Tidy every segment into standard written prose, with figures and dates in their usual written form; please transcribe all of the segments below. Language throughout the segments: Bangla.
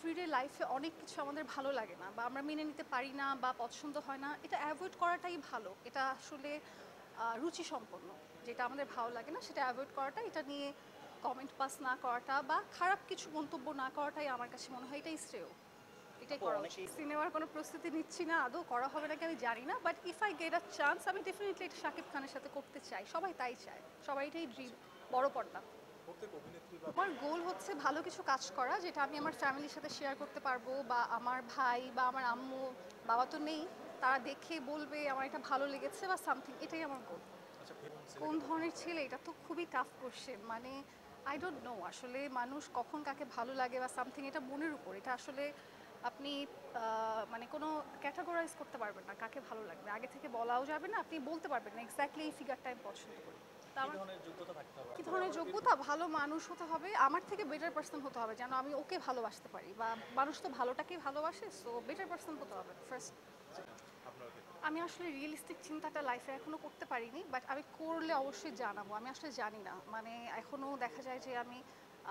এভরিডে লাইফে অনেক কিছু আমাদের ভালো লাগে না বা আমরা মেনে নিতে পারি না বা পছন্দ হয় না, এটা অ্যাভয়েড করাটাই ভালো। এটা আসলে রুচি সম্পন্ন। যেটা আমাদের ভালো লাগে না সেটা অ্যাভয়েড করাটা, এটা নিয়ে কমেন্ট পাস না করাটা বা খারাপ কিছু মন্তব্য না করাটাই আমার কাছে মনে হয় এটাই শ্রেয়। এটাই আপু করা উচিত। অনেকেই সিনেমার কোনো প্রস্তুতি নিচ্ছি না, আদৌ করা হবে নাকি আমি জানি না, but if I get a chance আমি ডেফিনেটলি এটা শাকিব খানের সাথে করতে চাই। সবাই তাই চায়, সবাই এটাই ড্রিম, বড় পর্দা। প্রত্যেক অভিনেত্রী বা আমার গোল হচ্ছে ভালো কিছু কাজ করা, যেটা আমি আমার ফ্যামিলির সাথে শেয়ার করতে পারবো, বা আমার ভাই বা আমার আম্মু, বাবা তো নেই, তারা দেখে বলবে আমার এটা ভালো লেগেছে বা সামথিং, এটাই আমার গোল। আচ্ছা কোন ধরনের ছেলে, এটা তো খুবই টাফ কোশ্চেন। মানে আই ডোন্ট নো আসলে মানুষ কখন কাকে ভালো লাগে বা সামথিং, এটা মনের উপর। এটা আসলে আপনি মানে কোনো ক্যাটাগরাইজ করতে পারবেন না কাকে ভালো লাগবে, আগে থেকে বলাও যাবে না, আপনি বলতে পারবেন না এক্স্যাক্টলি এই ফিগারটা আমি পছন্দ করি। তা কি আমার ধরনের যোগ্যতা থাকতে হবে? কি ধরনের যোগ্যতা, ভালো মানুষ হতে হবে, আমার থেকে বেটার পার্সন হতে হবে যেন আমি ওকে ভালোবাসতে পারি, বা মানুষ তো ভালোটাকেই ভালোবাসে, সো বেটার পার্সন হতে হবে ফার্স্ট। আপনার ক্ষেত্রে আমি আসলে রিয়েলিস্টিক চিন্তাটা লাইফে এখনো করতে পারিনি, বাট আমি করলে অবশ্যই জানাবো। আমি আসলে জানি না, মানে এখনো দেখা যায় যে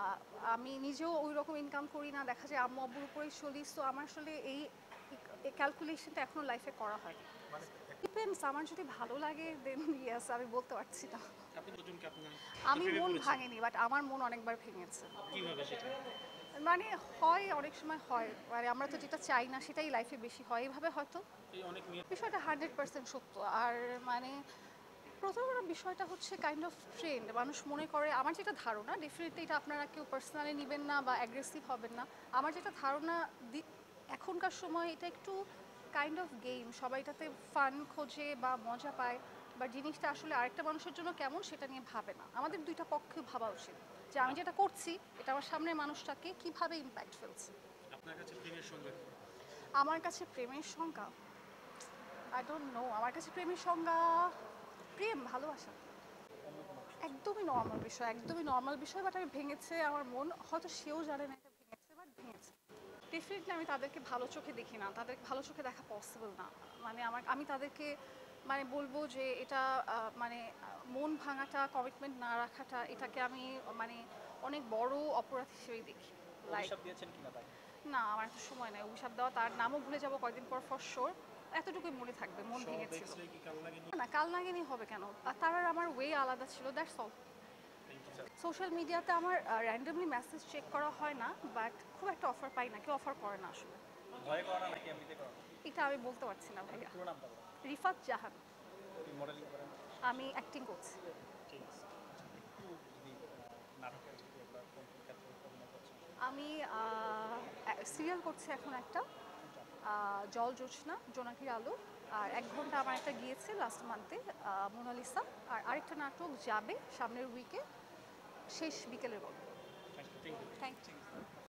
আহ, আমি নিজেও ওই রকম ইনকাম করি না, দেখা যায় আম্মু আব্বুর উপরেই চলি, সো আমার আসলে এই ক্যালকুলেশনটা এখনো লাইফে করা হয়নি। মানে ডিপেন্ডস, আমার যদি ভালো লাগে দেন ইয়েস, আমি বলতে পারছি না। আপনি কতজনকে আপনার আমি প্রেমে মন পড়েছেন? ভাঙেনি, বাট আমার মন অনেকবার ভেঙেছে। কিভাবে সেটা? মানে হয়, অনেক সময় হয়, মানে আমরা তো যেটা চাই না সেটাই লাইফে বেশি হয়, এইভাবে হয়তো। এই অনেক মেয়ে বিষয়টা 100% সত্য। আর মানে প্রথম বিষয়টা হচ্ছে কাইন্ড অফ ট্রেন্ড, মানুষ মনে করে, আমার যেটা ধারণা, ডেফিনেটলি এটা আপনারা কেউ পার্সোনালি নেবেন না বা অ্যাগ্রেসিভ হবেন না, আমার যেটা ধারণা এখনকার সময় এটা একটু কাইন্ড অফ গেম, সবাই এটাতে ফান খোঁজে বা মজা পায়, বা জিনিসটা আসলে আরেকটা মানুষের জন্য কেমন সেটা নিয়ে ভাবে না। আমাদের দুইটা পক্ষে ভাবা উচিত যে আমি যেটা করছি এটা আমার সামনের মানুষটাকে কিভাবে ইম্প্যাক্ট ফেলছে। আপনার কাছে প্রেমের সঙ্গে আমার কাছে প্রেমের সংজ্ঞা, আই ডোন্ট নো, আমার কাছে প্রেমের সংজ্ঞা প্রেম, ভালোবাসা। একদমই নর্মাল বিষয়, একদমই নর্মাল বিষয়, বাট আমি ভেঙেছে আমার মন, হয়তো সেও জানে না এটা ভেঙেছে, বাট ভেঙেছে। ডেফিনেটলি আমি তাদেরকে ভালো চোখে দেখি না, তাদেরকে ভালো চোখে দেখা পসিবল না। মানে আমি তাদেরকে মানে বলবো যে এটা মানে মন ভাঙাটা, কমিটমেন্ট না রাখাটা, এটাকে আমি মানে অনেক বড় অপরাধ হিসেবেই দেখি। লাইক অভিশাপ দিয়েছেন কিনা তাকে? না, আমার তো সময় নাই অভিশাপ দেওয়া, তার নামও ভুলে যাবো কয়েকদিন পর ফর শিওর। এতটুকুই মনে থাকবে মন সব ভেঙেছিল। এক্সরে কি কাল লাগেনি? না, কাল নাগিনী হবে কেন, আর তার আর আমার ওয়ে আলাদা ছিল, দ্যাটস অল। সোশ্যাল মিডিয়াতে আমার র্যান্ডমলি মেসেজ চেক করা হয় না, বাট খুব একটা অফার পাই না, কেউ অফার করে না আসলে। ভয় করে না নাকি এমনিতে করে না? এটা আমি বলতে পারছি না ভাইয়া। পুরো নামটা বলো। রিফাত জাহান। কি মডেলিং করেন? আমি অ্যাক্টিং করছি। ঠিক আছে। একটু যদি নাটকের যদি আমরা কোন কোন ক্ষেত্রে অভিনয় করছেন? আমি সিরিয়াল করছি এখন একটা, জল জোছনা, জোনাকির আলো। আর 1 ঘন্টা আমার একটা গিয়েছে লাস্ট মান্থে, মোনালিসা। আর আরেকটা নাটক যাবে সামনের উইকে, শেষ বিকেলের গল্প। Thank you. Thank you.